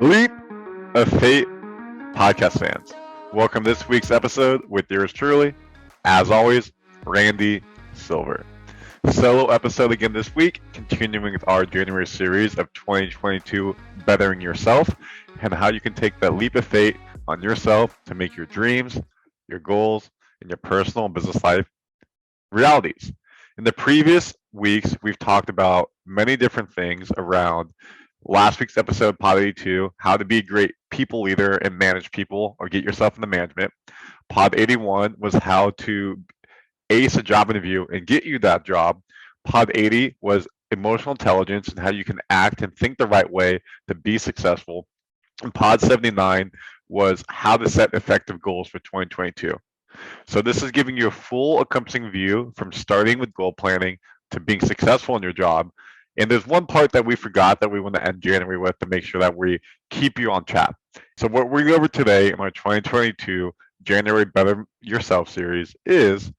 Leap of Fate podcast fans. Welcome to this week's episode with yours truly, as always, Randy Silver. Solo episode again this week, continuing with our January series of 2022 Bettering Yourself and how you can take that leap of faith on yourself to make your dreams, your goals, and your personal and business life realities. In the previous weeks, we've talked about many different things around last week's episode, Pod 82, how to be a great people leader and manage people or get yourself into management. Pod 81 was how to ace a job interview and get you that job. Pod 80 was emotional intelligence and how you can act and think the right way to be successful. And Pod 79 was how to set effective goals for 2022. So this is giving you a full encompassing view from starting with goal planning to being successful in your job. And there's one part that we forgot that we want to end January with to make sure that we keep you on track. So what we're going over today in our 2022 January Better Yourself series is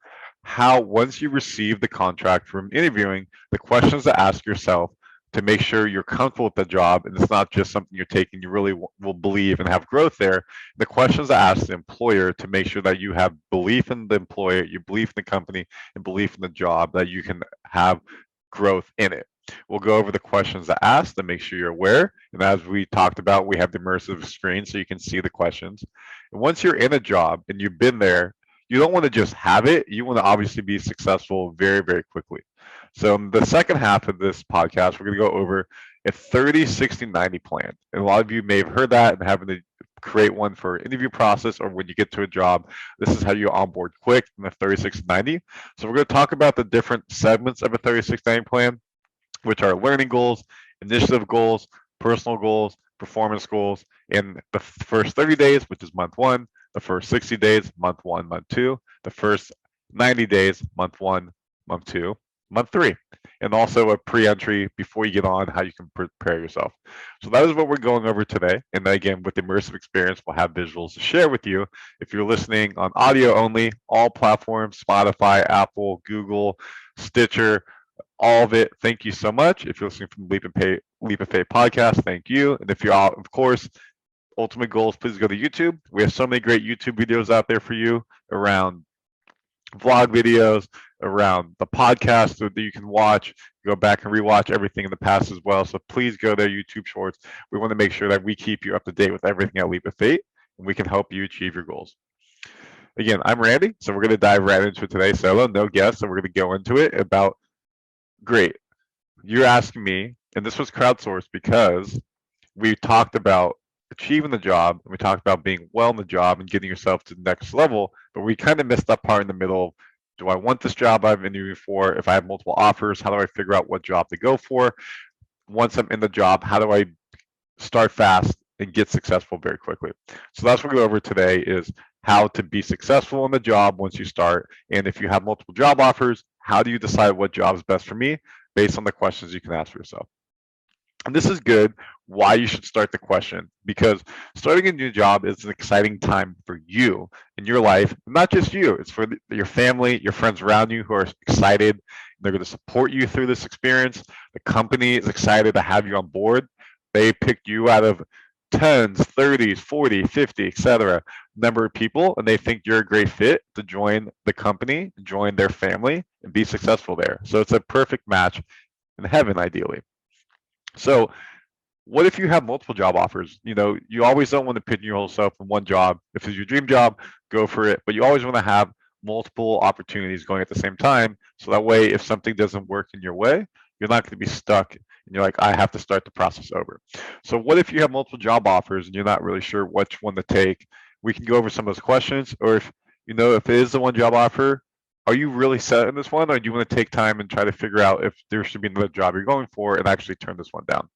how once you receive the contract from interviewing, the questions to ask yourself to make sure you're comfortable with the job and it's not just something you're taking, you really will believe and have growth there. The questions to ask the employer to make sure that you have belief in the employer, you believe in the company, and belief in the job that you can have growth in it. We'll go over the questions to ask to make sure you're aware. And as we talked about, we have the immersive screen so you can see the questions. And once you're in a job and you've been there, you don't want to just have it. You want to obviously be successful very, very quickly. So in the second half of this podcast, we're going to go over a 30, 60, 90 plan. And a lot of you may have heard that and having to create one for interview process or when you get to a job. This is how you onboard quick in the 30, 60, 90. So we're going to talk about the different segments of a 30, 60, 90 plan, which are learning goals, initiative goals, personal goals, performance goals in the first 30 days, which is month one, the first 60 days, month one, month two, the first 90 days, month one, month two, month three, and also a pre-entry before you get on how you can prepare yourself. So that is what we're going over today. And then again, with immersive experience, we'll have visuals to share with you. If you're listening on audio only, all platforms, Spotify, Apple, Google, Stitcher, all of it. Thank you so much. If you're listening from Leap of Faith podcast, thank you. And if you're out, of course, ultimate goals, please go to YouTube. We have so many great YouTube videos out there for you around vlog videos, around the podcast that you can watch, go back and rewatch everything in the past as well. So please go there, YouTube Shorts. We want to make sure that we keep you up to date with everything at Leap of Faith and we can help you achieve your goals. Again, I'm Randy, so we're going to dive right into it today. Solo, no guests, so we're going to go into it about great. You're asking me, and this was crowdsourced because we talked about achieving the job and we talked about being well in the job and getting yourself to the next level, but we kind of missed that part in the middle. Do I want this job I've interviewed for? If I have multiple offers, how do I figure out what job to go for? Once I'm in the job, how do I start fast and get successful very quickly? So that's what we're going over today is how to be successful in the job once you start. And if you have multiple job offers, how do you decide what job is best for me based on the questions you can ask for yourself? And this is good, why you should start the question, because starting a new job is an exciting time for you in your life, not just you, it's for your family, your friends around you who are excited. They're going to support you through this experience. The company is excited to have you on board. They picked you out of tens, 30s, 40, 50, etc. number of people, and they think you're a great fit to join the company, join their family, and be successful there. So it's a perfect match in heaven, ideally. So what if you have multiple job offers? You know, you always don't want to pigeonhole yourself in one job. If it's your dream job, go for it. But you always want to have multiple opportunities going at the same time. So that way, if something doesn't work in your way, you're not going to be stuck and you're like, I have to start the process over. So what if you have multiple job offers and you're not really sure which one to take? We can go over some of those questions. Or if, you know, if it is the one job offer, are you really set in this one? Or do you want to take time and try to figure out if there should be another job you're going for and actually turn this one down?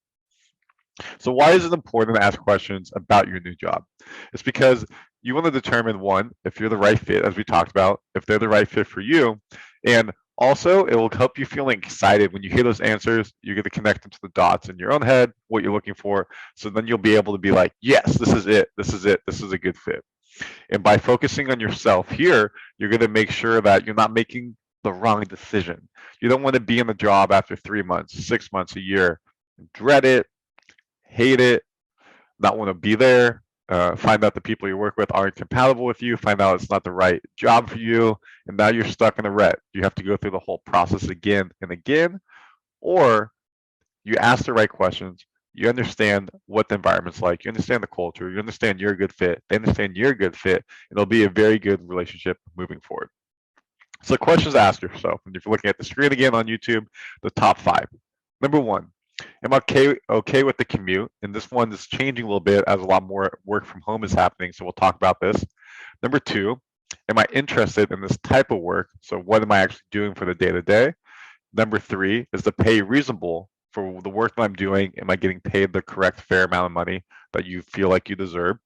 So why is it important to ask questions about your new job? It's because you want to determine, one, if you're the right fit, as we talked about, if they're the right fit for you. And also, it will help you feeling excited when you hear those answers. You're going to connect them to the dots in your own head, what you're looking for. So then you'll be able to be like, yes, this is it. This is it. This is a good fit. And by focusing on yourself here, you're going to make sure that you're not making the wrong decision. You don't want to be in the job after 3 months, 6 months, a year, dread it, hate it, not want to be there, find out the people you work with aren't compatible with you, find out it's not the right job for you, and now you're stuck in a rut. You have to go through the whole process again and again, or you ask the right questions, you understand what the environment's like, you understand the culture, you understand you're a good fit, they understand you're a good fit, and it'll be a very good relationship moving forward. So questions to ask yourself, and if you're looking at the screen again on YouTube, the top 5. Number 1, am I okay with the commute? And this one is changing a little bit as a lot more work from home is happening, so we'll talk about this. Number 2, am I interested in this type of work? So what am I actually doing for the day-to-day? Number 3, is the pay reasonable for the work that I'm doing? Am I getting paid the correct fair amount of money that you feel like you deserve?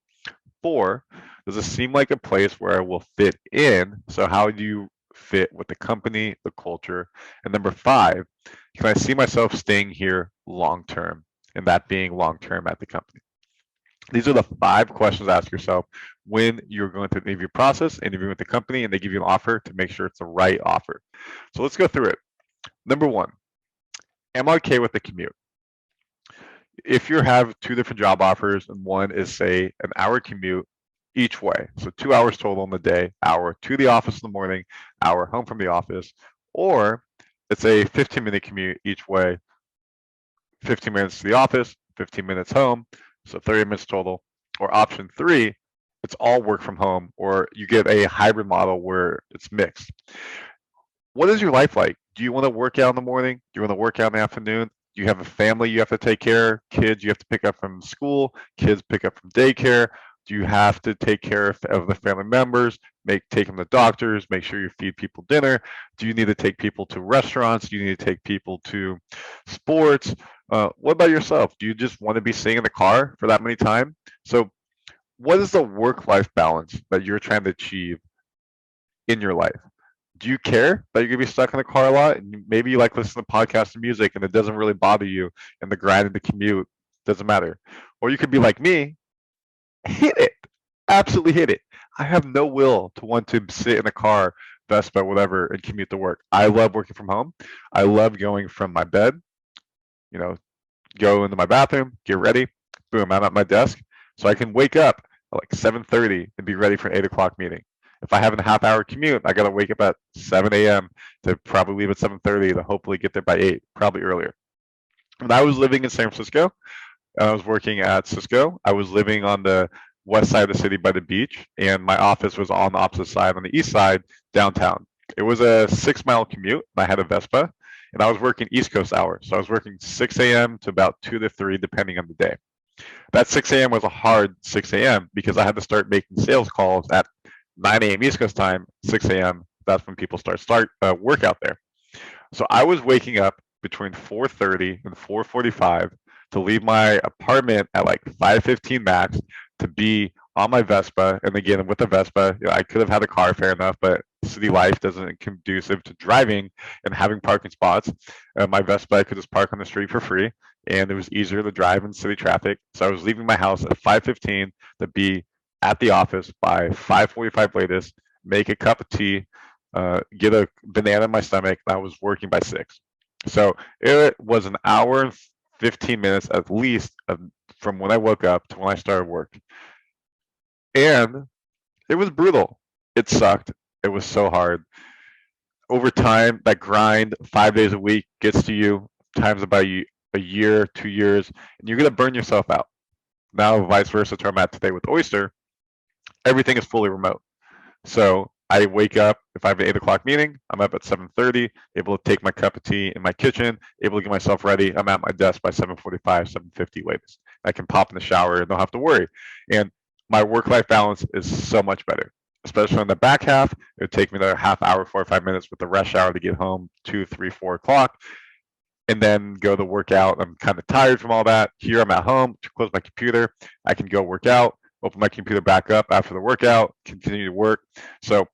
4, does it seem like a place where I will fit in? So how do you fit with the company, the culture? And number 5, can I see myself staying here long term? And that being long term at the company. These are the 5 questions to ask yourself when you're going through the interview process, interviewing with the company, and they give you an offer to make sure it's the right offer. So let's go through it. Number 1, am I okay with the commute? If you have 2 different job offers and one is, say, an hour commute each way, so 2 hours total in the day, hour to the office in the morning, hour home from the office, or it's a 15-minute commute each way, 15 minutes to the office, 15 minutes home, so 30 minutes total. Or option 3, it's all work from home, or you get a hybrid model where it's mixed. What is your life like? Do you want to work out in the morning? Do you want to work out in the afternoon? Do you have a family you have to take care of? Kids you have to pick up from school? Kids pick up from daycare? Do you have to take care of the family members? Take them to doctors? Make sure you feed people dinner? Do you need to take people to restaurants? Do you need to take people to sports? What about yourself? Do you just want to be sitting in the car for that many time? So what is the work-life balance that you're trying to achieve in your life? Do you care that you're gonna be stuck in the car a lot? And maybe you like listening to podcasts and music and it doesn't really bother you, and the grind and the commute doesn't matter. Or you could be like me, hit it. Absolutely hit it. I have no will to want to sit in a car, Vespa, whatever, and commute to work. I love working from home. I love going from my bed, you know, go into my bathroom, get ready, boom, I'm at my desk. So I can wake up at like 7:30 and be ready for an 8 o'clock meeting. If I have a half-hour commute, I gotta wake up at 7 a.m. to probably leave at 7:30 to hopefully get there by 8, probably earlier. When I was living in San Francisco, I was working at Cisco. I was living on the west side of the city by the beach, and my office was on the opposite side, on the east side, downtown. It was a 6-mile commute. I had a Vespa, and I was working East Coast hours. So I was working 6 a.m. to about 2 to 3, depending on the day. That 6 a.m. was a hard 6 a.m. because I had to start making sales calls at 9 a.m. East Coast time, 6 a.m. That's when people start work out there. So I was waking up between 4:30 and 4:45 to leave my apartment at like 5:15 max to be on my Vespa. And again, with the Vespa, I could have had a car, fair enough, but city life doesn't conducive to driving and having parking spots. My Vespa, I could just park on the street for free, and it was easier to drive in city traffic. So I was leaving my house at 5:15 to be at the office by 5:45 latest, make a cup of tea, get a banana in my stomach, and I was working by 6. So it was an hour and 15 minutes at least from when I woke up to when I started work. And it was brutal. It sucked. It was so hard. Over time, that grind, 5 days a week, gets to you, times about a year, 2 years, and you're going to burn yourself out. Now, vice versa to where I'm at today with Oyster, everything is fully remote. So I wake up, if I have an 8 o'clock meeting, I'm up at 7:30, able to take my cup of tea in my kitchen, able to get myself ready. I'm at my desk by 7:45, 7:50 latest. I can pop in the shower and don't have to worry. And my work-life balance is so much better, especially on the back half. It would take me another half hour, 45 minutes with the rush hour to get home, 2, 3, 4 o'clock, and then go to work out. I'm kind of tired from all that. Here I'm at home, close my computer. I can go work out, open my computer back up after the workout, continue to work. So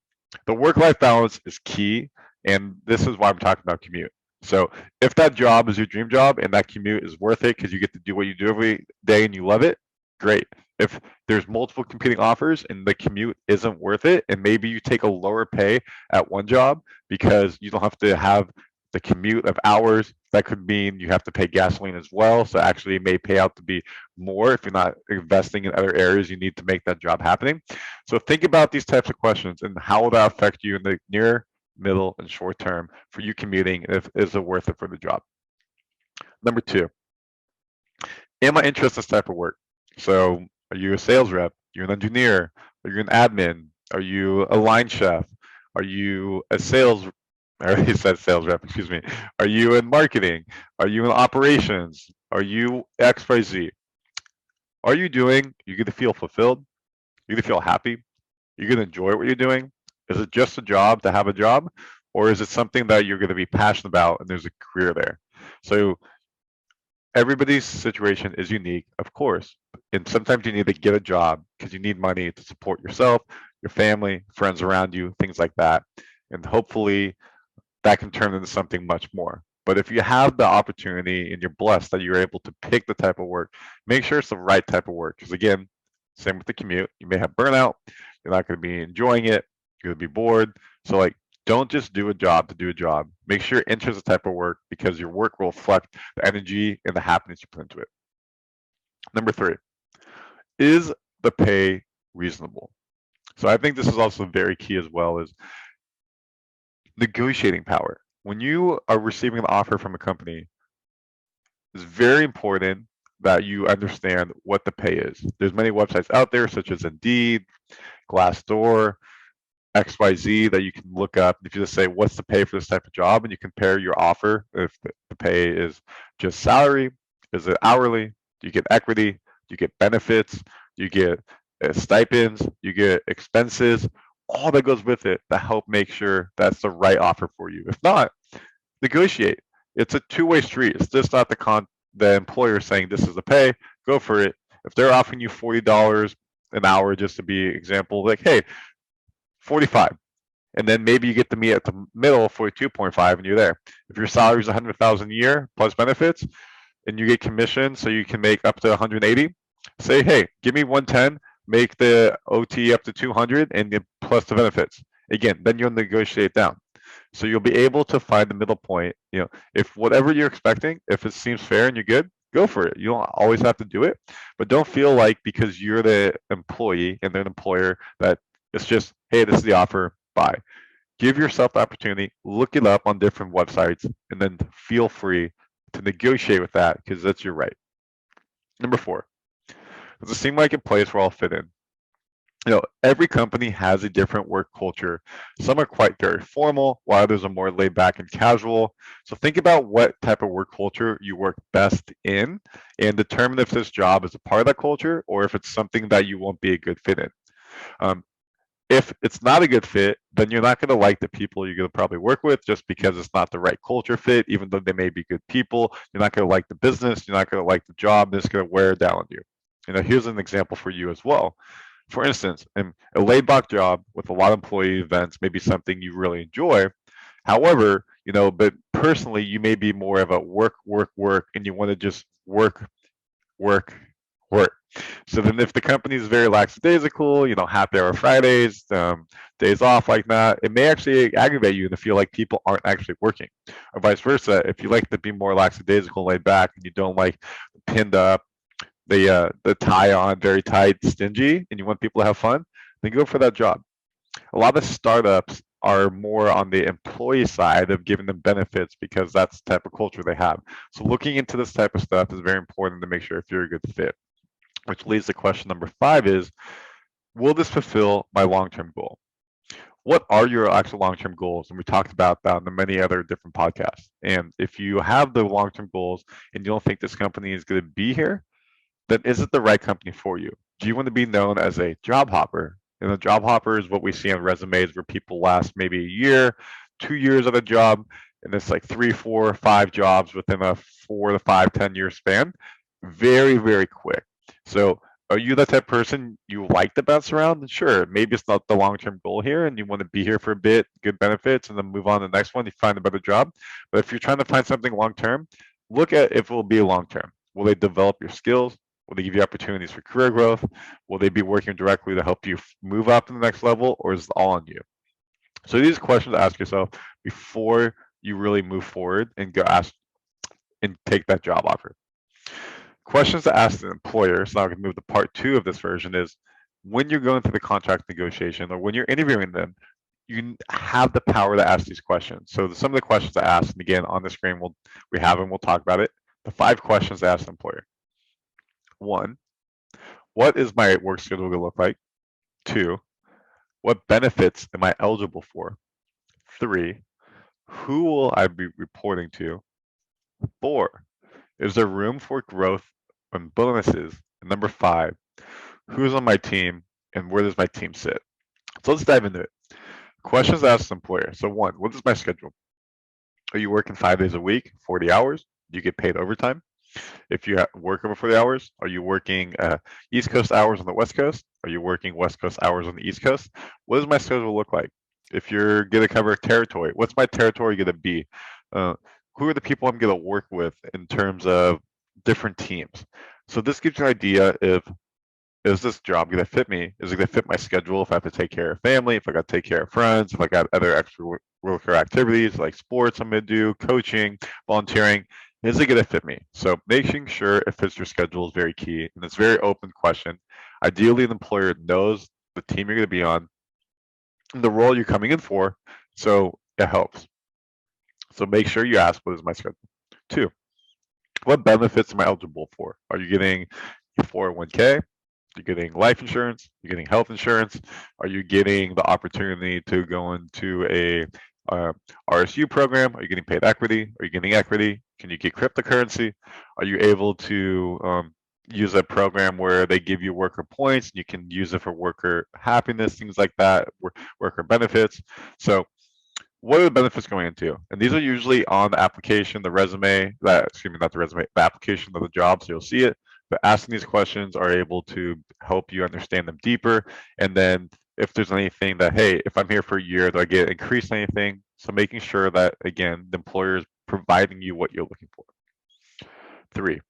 the work-life balance is key, and this is why I'm talking about commute. So if that job is your dream job and that commute is worth it because you get to do what you do every day and you love it, great. If there's multiple competing offers and the commute isn't worth it, and maybe you take a lower pay at one job because you don't have to have the commute of hours, That could mean you have to pay gasoline as well. So actually it may pay out to be more if you're not investing in other areas you need to make that job happening. So think about these types of questions and how will that affect you in the near, middle, and short term for you commuting, if is it worth it for the job. Number two, am I interested in this type of work? So are you a sales rep? You're an engineer? Are you an admin? Are you a line chef? Are you a sales? I already said sales rep, excuse me. Are you in marketing? Are you in operations? Are you XYZ? Are you doing, you're gonna feel fulfilled? You're gonna feel happy? You're gonna enjoy what you're doing? Is it just a job to have a job? Or is it something that you're gonna be passionate about and there's a career there? So everybody's situation is unique, of course. And sometimes you need to get a job because you need money to support yourself, your family, friends around you, things like that. And hopefully that can turn into something much more. But if you have the opportunity and you're blessed that you're able to pick the type of work, make sure it's the right type of work. Because again, same with the commute, you may have burnout, you're not going to be enjoying it, you're going to be bored. So like, don't just do a job to do a job. Make sure you're into the type of work because your work will reflect the energy and the happiness you put into it. Number three, is the pay reasonable? So I think this is also very key as well, is negotiating power. When you are receiving an offer from a company, it's very important that you understand what the pay is. There's many websites out there such as Indeed, Glassdoor, XYZ that you can look up. If you just say, what's the pay for this type of job? And you compare your offer, if the pay is just salary, is it hourly? Do you get equity? Do you get benefits? Do you get stipends? You get expenses? All that goes with it to help make sure that's the right offer for you. If not, negotiate. It's a two-way street. It's just not the employer saying this is the pay, go for it. If they're offering you $40 an hour, just to be example, like, hey, 45, and then maybe you get to meet at the middle, 42.5, and you're there. If your salary is 100,000 a year plus benefits, and you get commission, so you can make up to 180, say, hey, give me 110, make the OT up to 200, and plus the benefits. Again, then you'll negotiate down. So you'll be able to find the middle point. You know, if whatever you're expecting, if it seems fair and you're good, go for it. You don't always have to do it, but don't feel like because you're the employee and they're an employer that it's just, hey, this is the offer, bye. Give yourself the opportunity, look it up on different websites, and then feel free to negotiate with that because that's your right. Number four, does it seem like a place where I'll fit in? You know, every company has a different work culture. Some are quite very formal, while others are more laid back and casual. So think about what type of work culture you work best in and determine if this job is a part of that culture or if it's something that you won't be a good fit in. If it's not a good fit, then you're not going to like the people you're going to probably work with just because it's not the right culture fit, even though they may be good people. You're not going to like the business. You're not going to like the job. It's going to wear down on you. You know, here's an example for you as well. For instance, a laid-back job with a lot of employee events may be something you really enjoy. However, you know, but personally, you may be more of a work, and you want to just work, work. So then if the company is very lackadaisical, you know, happy hour Fridays, days off like that, it may actually aggravate you to feel like people aren't actually working. Or vice versa, if you like to be more lackadaisical, laid back, and you don't like pinned up, the tie on, very tight, stingy, and you want people to have fun, then go for that job. A lot of startups are more on the employee side of giving them benefits because that's the type of culture they have. So looking into this type of stuff is very important to make sure if you're a good fit. Which leads to question number 5 is, will this fulfill my long-term goal? What are your actual long-term goals? And we talked about that in the many other different podcasts. And if you have the long-term goals and you don't think this company is going to be here, then is it the right company for you? Do you want to be known as a job hopper? And a job hopper is what we see on resumes where people last maybe a year, 2 years at a job, and it's like 3, 4, 5 jobs within a 4 to 5, 10-year span. Very, very quick. So are you that type of person you like to bounce around? Sure, maybe it's not the long-term goal here and you want to be here for a bit, good benefits, and then move on to the next one, you find a better job. But if you're trying to find something long-term, look at if it will be long-term. Will they develop your skills? Will they give you opportunities for career growth? Will they be working directly to help you move up to the next level, or is it all on you? So these questions to ask yourself before you really move forward and go ask and take that job offer. Questions to ask the employer, so now I can move to part two of this version, is when you're going through the contract negotiation or when you're interviewing them, you have the power to ask these questions. So some of the questions to ask, and again on the screen we have them, we'll talk about it. The 5 questions to ask the employer. 1, what is my work schedule going to look like? 2, what benefits am I eligible for? 3, who will I be reporting to? 4, is there room for growth and bonuses? And number 5, who's on my team and where does my team sit? So let's dive into it. Questions to ask the employer. So 1, what is my schedule? Are you working 5 days a week, 40 hours? Do you get paid overtime? If you work over 40 hours, are you working East Coast hours on the West Coast? Are you working West Coast hours on the East Coast? What does my schedule look like? If you're going to cover territory, what's my territory going to be? Who are the people I'm going to work with in terms of different teams? So this gives you an idea of, is this job going to fit me? Is it going to fit my schedule if I have to take care of family, if I got to take care of friends, if I got other extracurricular activities like sports I'm going to do, coaching, volunteering? Is it going to fit me? So making sure it fits your schedule is very key, and it's a very open question. Ideally, the employer knows the team you're going to be on and the role you're coming in for, so it helps. So make sure you ask, what is my schedule? 2, what benefits am I eligible for? Are you getting 401k? You're getting life insurance, you're getting health insurance, are you getting the opportunity to go into a RSU program? Are you getting paid equity? Are you getting equity? Can you get cryptocurrency? Are you able to use a program where they give you worker points and you can use it for worker happiness, things like that, worker benefits? So what are the benefits going into? And these are usually on the application, the resume, excuse me, not the resume, the application of the job, so you'll see it. But asking these questions are able to help you understand them deeper. And then if there's anything that, hey, if I'm here for a year, do I get increased anything? So making sure that, again, the employer is providing you what you're looking for. 3,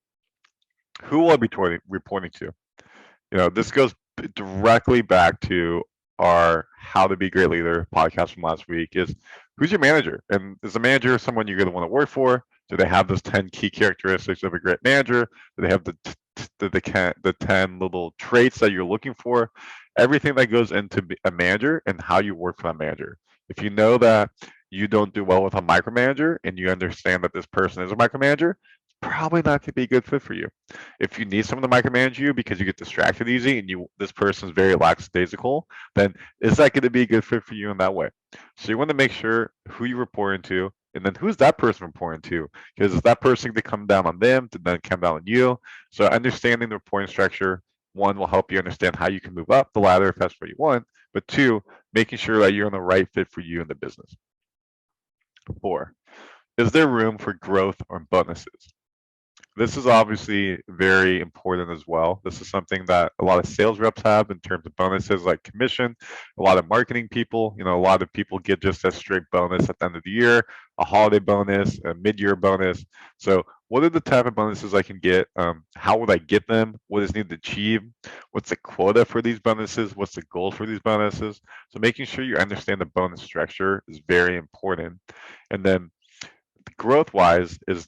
who will I be reporting to? This goes directly back to our How to Be a Great Leader podcast from last week, is who's your manager? And is the manager someone you're going to want to work for? Do they have those 10 key characteristics of a great manager? Do they have the 10 little traits that you're looking for? Everything that goes into a manager and how you work for that manager. If you know that you don't do well with a micromanager and you understand that this person is a micromanager, probably not going to be a good fit for you. If you need someone to micromanage you because you get distracted easy and this person is very lackadaisical, then is that going to be a good fit for you in that way? So you want to make sure who you report into, and then who's that person reporting to? Because is that person to come down on them, to then come down on you? So understanding the reporting structure, 1, will help you understand how you can move up the ladder if that's what you want, but 2, making sure that you're in the right fit for you in the business. 4, is there room for growth or bonuses? This is obviously very important as well. This is something that a lot of sales reps have in terms of bonuses like commission. A lot of marketing people, a lot of people get just a straight bonus at the end of the year, a holiday bonus, a mid-year bonus. So what are the type of bonuses I can get? How would I get them? What is needed to achieve? What's the quota for these bonuses? What's the goal for these bonuses? So making sure you understand the bonus structure is very important. And then growth-wise is,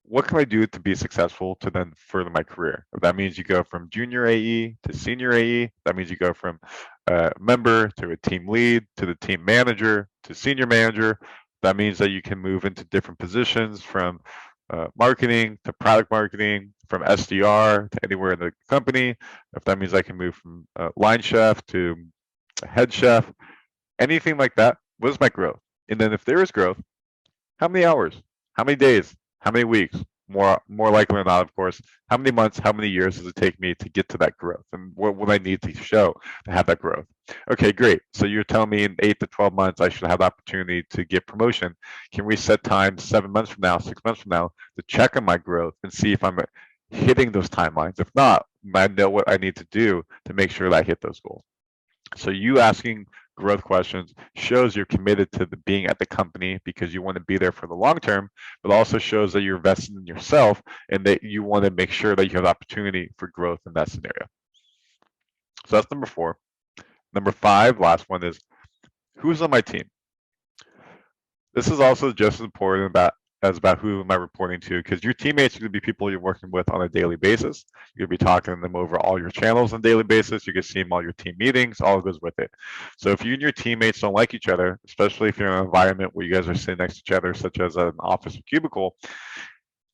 what can I do to be successful to then further my career? If that means you go from junior AE to senior AE, that means you go from a member to a team lead to the team manager to senior manager. That means that you can move into different positions from marketing to product marketing, from SDR to anywhere in the company. If that means I can move from line chef to head chef, anything like that, what is my growth? And then if there is growth, how many hours? How many days? How many weeks? More likely than not, of course. How many months? How many years does it take me to get to that growth? And what will I need to show to have that growth? Okay, great. So you're telling me in 8 to 12 months I should have the opportunity to get promotion. Can we set time 7 months from now, 6 months from now to check on my growth and see if I'm hitting those timelines? If not, I know what I need to do to make sure that I hit those goals. So you asking growth questions shows you're committed to being at the company because you want to be there for the long term, but also shows that you're invested in yourself and that you want to make sure that you have opportunity for growth in that scenario. So that's number 4. Number 5, last one, is who's on my team? This is also just as important as about who am I reporting to, because your teammates are going to be people you're working with on a daily basis. You're going to be talking to them over all your channels on a daily basis. You can see them all your team meetings, all goes with it. So if you and your teammates don't like each other, especially if you're in an environment where you guys are sitting next to each other, such as an office or cubicle,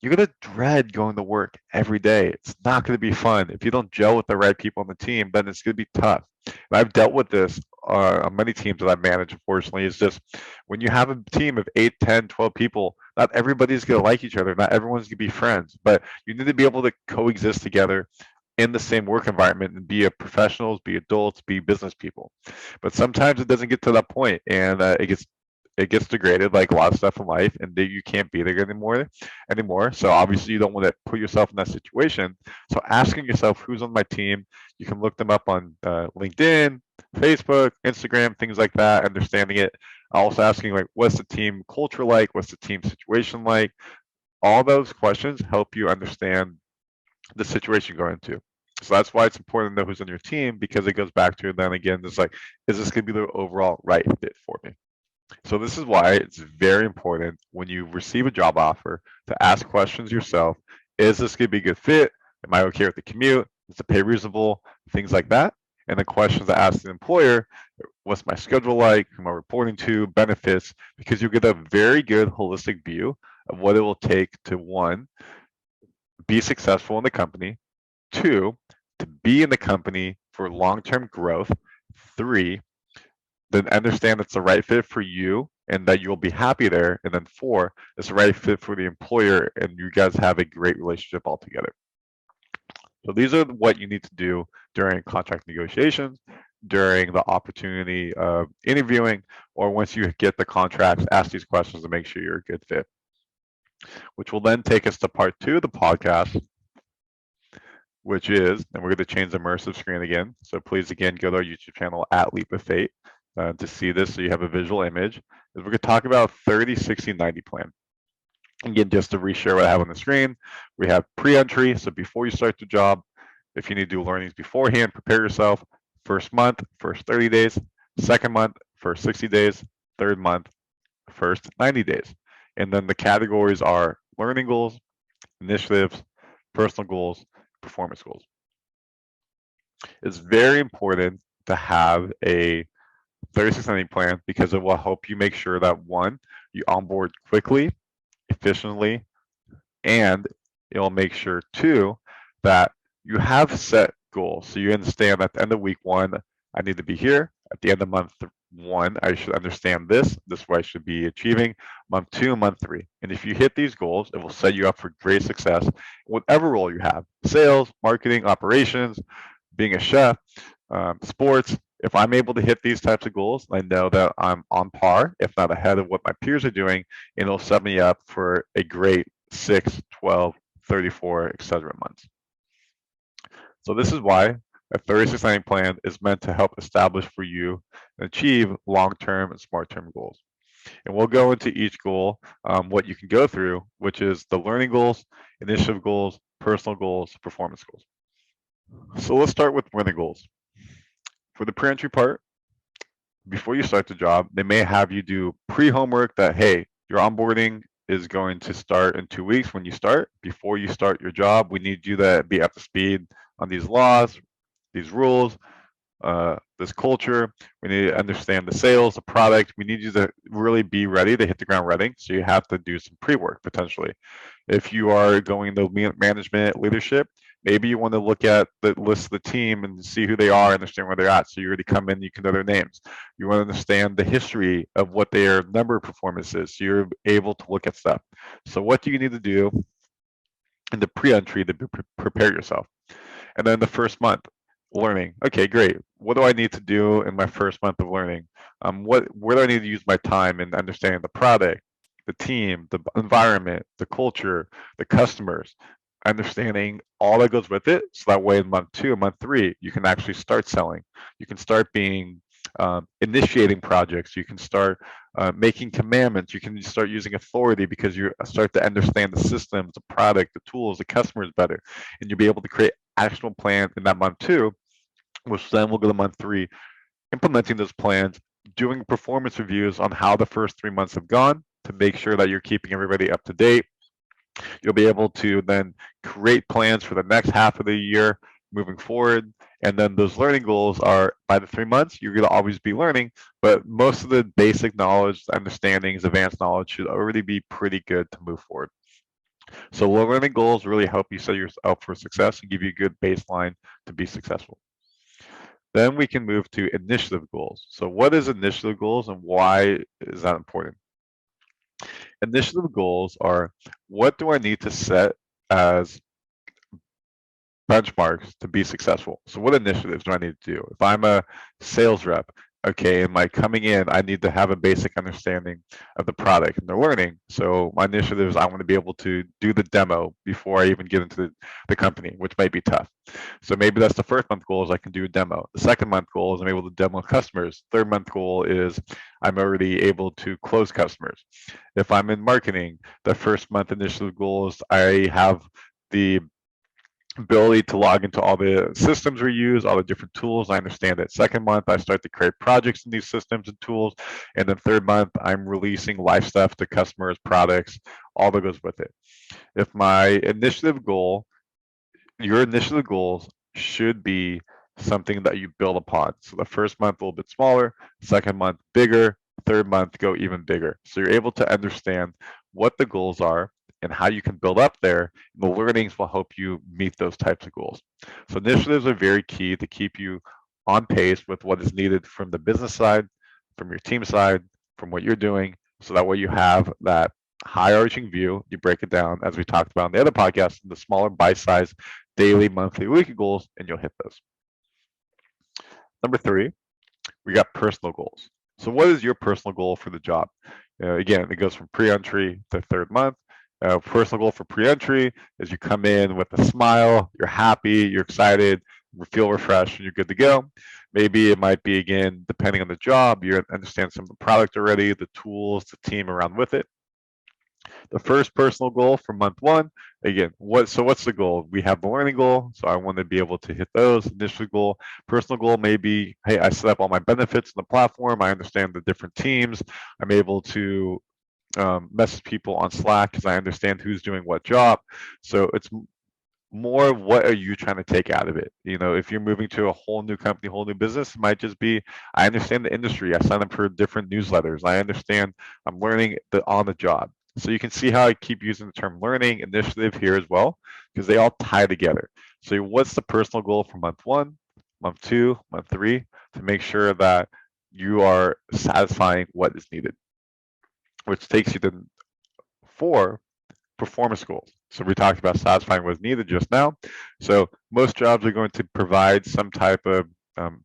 you're going to dread going to work every day. It's not going to be fun. If you don't gel with the right people on the team, then it's going to be tough. And I've dealt with this on many teams that I've managed, unfortunately, is just when you have a team of 8, 10, 12 people, not everybody's going to like each other. Not everyone's going to be friends, but you need to be able to coexist together in the same work environment and be a professionals, be adults, be business people. But sometimes it doesn't get to that point, and it gets degraded like a lot of stuff in life, and you can't be there anymore. So obviously you don't want to put yourself in that situation. So asking yourself who's on my team, you can look them up on LinkedIn, Facebook, Instagram, things like that, understanding it. Also asking like, what's the team culture like? What's the team situation like? All those questions help you understand the situation you're going into. So that's why it's important to know who's on your team, because it goes back to, then again, it's like, is this going to be the overall right fit for me? So this is why it's very important when you receive a job offer to ask questions yourself. Is this going to be a good fit? Am I okay with the commute? Is the pay reasonable? Things like that. And the questions to ask the employer, what's my schedule like? Who am I reporting to? Benefits, because you get a very good holistic view of what it will take to, one, be successful in the company, two, to be in the company for long-term growth, three, then understand it's the right fit for you and that you'll be happy there. And then four, it's the right fit for the employer and you guys have a great relationship altogether. So these are what you need to do during contract negotiations, during the opportunity of interviewing, or once you get the contracts, ask these questions to make sure you're a good fit. Which will then take us to part 2 of the podcast, which is, and we're going to change the immersive screen again. So please, again, go to our YouTube channel at Leap of Fate to see this so you have a visual image. Is we're going to talk about 30, 60, 90 plan. Again, just to reshare what I have on the screen, we have pre-entry. So before you start the job, if you need to do learnings beforehand, prepare yourself. First month, first 30 days. Second month, first 60 days. Third month, first 90 days. And then the categories are learning goals, initiatives, personal goals, performance goals. It's very important to have a 36-90 plan because it will help you make sure that, one, you onboard quickly, efficiently, and it will make sure, two, that you have set goals. So you understand at the end of week 1, I need to be here. At the end of month 1, I should understand this. This is what I should be achieving. Month 2, month 3. And if you hit these goals, it will set you up for great success, whatever role you have: sales, marketing, operations, being a chef, sports. If I'm able to hit these types of goals, I know that I'm on par, if not ahead of what my peers are doing, and it'll set me up for a great 6, 12, 34, etc. months. So this is why a 36-90 plan is meant to help establish for you and achieve long-term and smart-term goals. And we'll go into each goal, what you can go through, which is the learning goals, initiative goals, personal goals, performance goals. So let's start with learning goals. For the pre-entry part, before you start the job, they may have you do pre-homework that, hey, your onboarding is going to start in 2 weeks when you start. Before you start your job, we need you to be up to speed on these laws, these rules, this culture. We need to understand the sales, the product. We need you to really be ready to hit the ground running. So you have to do some pre-work potentially. If you are going to management leadership, maybe you want to look at the list of the team and see who they are, understand where they're at. So you already come in, you can know their names. You want to understand the history of what their number of performance is. So you're able to look at stuff. So what do you need to do in the pre-entry to prepare yourself? And then the first month, learning. Okay, great. What do I need to do in my first month of learning? Where do I need to use my time in understanding the product, the team, the environment, the culture, the customers, understanding all that goes with it. So that way in month 2, month 3, you can actually start selling. You can start initiating projects. You can start making commandments. You can start using authority because you start to understand the systems, the product, the tools, the customers better. And you'll be able to create actionable plans in that month 2, which then will go to month 3, implementing those plans, doing performance reviews on how the first 3 months have gone, to make sure that you're keeping everybody up to date. You'll be able to then create plans for the next half of the year moving forward. And then those learning goals are by the 3 months, you're going to always be learning, but most of the basic knowledge, understandings, advanced knowledge should already be pretty good to move forward. So learning goals really help you set yourself up for success and give you a good baseline to be successful. Then we can move to initiative goals. So what is initiative goals and why is that important? Initiative goals are, what do I need to set as benchmarks to be successful? So what initiatives do I need to do? If I'm a sales rep, okay, am I coming in, I need to have a basic understanding of the product and the learning. So my initiatives, I want to be able to do the demo before I even get into the company, which might be tough. So maybe that's the first month goal is I can do a demo. The second month goal is I'm able to demo customers. Third month goal is I'm already able to close customers. If I'm in marketing, the first month initiative goal is I have the ability to log into all the systems we use, all the different tools. I understand it. Second month, I start to create projects in these systems and tools. And then third month, I'm releasing live stuff to customers, products, all that goes with it. If my initiative goal, your initiative goals should be something that you build upon. So the first month a little bit smaller, second month bigger, third month go even bigger. So you're able to understand what the goals are and how you can build up there. And the learnings will help you meet those types of goals. So initiatives are very key to keep you on pace with what is needed from the business side, from your team side, from what you're doing. So that way you have that high arching view. You break it down, as we talked about in the other podcast, the smaller bite-sized daily, monthly, weekly goals, and you'll hit those. Number 3, we got personal goals. So what is your personal goal for the job? Again, it goes from pre-entry to third month. Personal goal for pre-entry is you come in with a smile, you're happy, you're excited, you feel refreshed, and you're good to go. Maybe it might be, again, depending on the job, you understand some of the product already, the tools, the team around with it. The first personal goal for month 1, again, what's the goal? We have the learning goal, so I want to be able to hit those. Initial goal, personal goal may be, hey, I set up all my benefits in the platform, I understand the different teams, I'm able to message people on Slack because I understand who's doing what job. So it's more, what are you trying to take out of it? If you're moving to a whole new company, whole new business, it might just be, I understand the industry, I sign up for different newsletters, I understand, I'm learning on the job. So you can see how I keep using the term learning initiative here as well, because they all tie together. So what's the personal goal for month 1, month 2, month 3, to make sure that you are satisfying what is needed, which takes you to 4, performance goals. So we talked about satisfying what's needed just now. So most jobs are going to provide some type of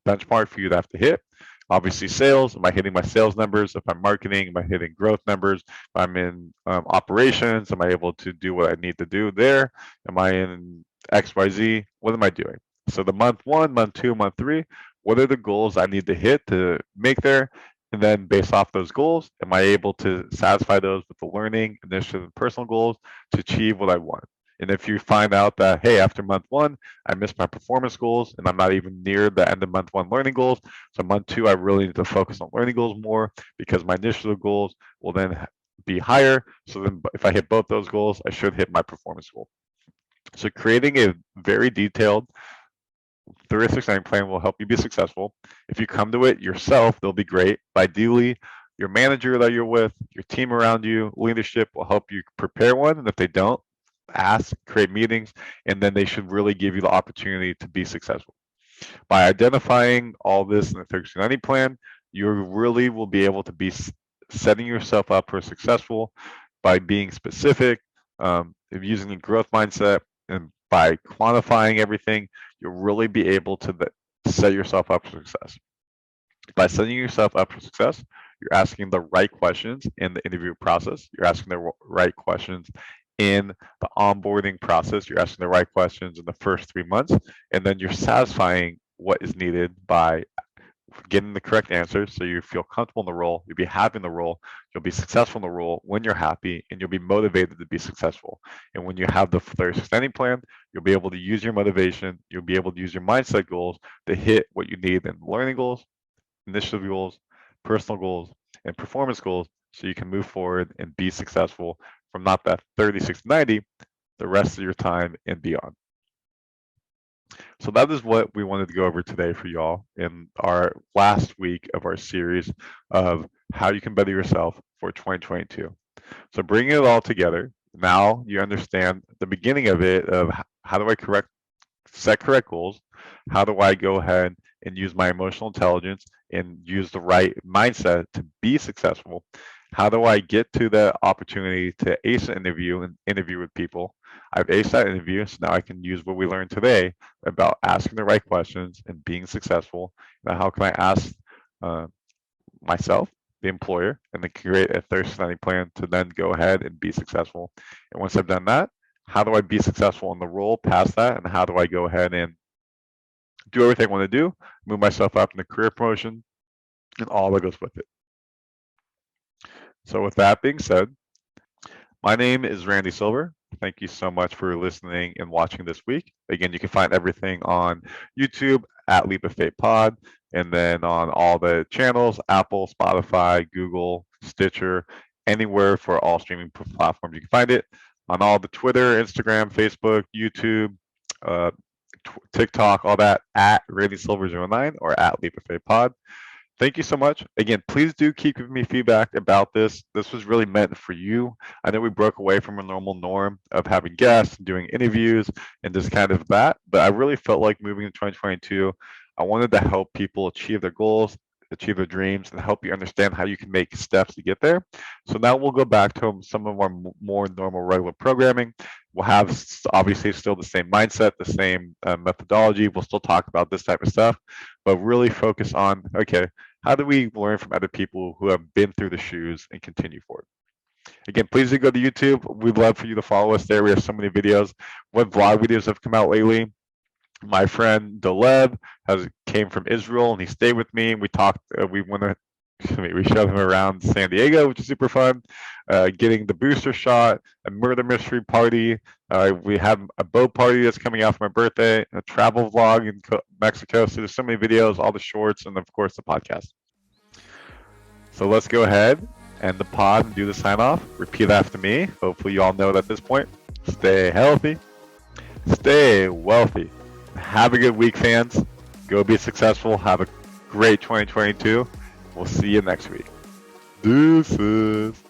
benchmark for you to have to hit. Obviously, sales, am I hitting my sales numbers? If I'm marketing, am I hitting growth numbers? If I'm in operations, am I able to do what I need to do there? Am I in XYZ? What am I doing? So the month 1, month 2, month 3, what are the goals I need to hit to make there? And then based off those goals, am I able to satisfy those with the learning, initiative, and personal goals to achieve what I want? And if you find out that, hey, after month 1, I missed my performance goals and I'm not even near the end of month 1 learning goals. So month 2, I really need to focus on learning goals more because my initiative goals will then be higher. So then if I hit both those goals, I should hit my performance goal. So creating a very detailed 360 plan will help you be successful. If you come to it yourself, they'll be great. Ideally, your manager that you're with, your team around you, leadership will help you prepare one. And if they don't, ask, create meetings, and then they should really give you the opportunity to be successful. By identifying all this in the 360 plan, you really will be able to be setting yourself up for successful by being specific, using the growth mindset, and by quantifying everything, you'll really be able to set yourself up for success. By setting yourself up for success, you're asking the right questions in the interview process. You're asking the right questions in the onboarding process. You're asking the right questions in the first 3 months, and then you're satisfying what is needed by getting the correct answers so you feel comfortable in the role, you'll be happy in the role, you'll be successful in the role when you're happy, and you'll be motivated to be successful. And when you have the 360 plan, you'll be able to use your motivation, you'll be able to use your mindset goals to hit what you need in learning goals, initiative goals, personal goals, and performance goals so you can move forward and be successful from not that 30, 60, 90, the rest of your time and beyond. So that is what we wanted to go over today for y'all in our last week of our series of how you can better yourself for 2022. So bringing it all together, now you understand the beginning of it of how do I set correct goals? How do I go ahead and use my emotional intelligence and use the right mindset to be successful? How do I get to the opportunity to ace an interview and interview with people? I've aced that interview, so now I can use what we learned today about asking the right questions and being successful. Now, how can I ask myself, the employer, and then create a 30-90 plan to then go ahead and be successful? And once I've done that, how do I be successful in the role past that? And how do I go ahead and do everything I want to do, move myself up in the career promotion, and all that goes with it. So with that being said, my name is Randy Silver. Thank you so much for listening and watching this week. Again, you can find everything on YouTube at Leap of Faith Pod, and then on all the channels, Apple, Spotify, Google, Stitcher, anywhere for all streaming platforms. You can find it on all the Twitter, Instagram, Facebook, YouTube, TikTok, all that at Randy Silver 09 or at Leap of Faith Pod. Thank you so much. Again, please do keep giving me feedback about this. This was really meant for you. I know we broke away from a normal norm of having guests, doing interviews, and just kind of that, but I really felt like moving into 2022, I wanted to help people achieve their goals, achieve their dreams, and help you understand how you can make steps to get there. So now we'll go back to some of our more normal, regular programming. We'll have obviously still the same mindset, the same methodology. We'll still talk about this type of stuff, but really focus on, okay, how do we learn from other people who have been through the shoes and continue forward? Again, please do go to YouTube. We'd love for you to follow us there. We have so many videos. What vlog videos have come out lately? My friend Dolev came from Israel and he stayed with me. We talked. We showed him around San Diego, which is super fun. Getting the booster shot, a murder mystery party. We have a boat party that's coming out for my birthday. A travel vlog in Mexico. So there's so many videos, all the shorts, and of course the podcast. So let's go ahead and the pod and do the sign off. Repeat after me. Hopefully you all know it at this point. Stay healthy. Stay wealthy. Have a good week, fans. Go be successful. Have a great 2022. We'll see you next week. Deuces.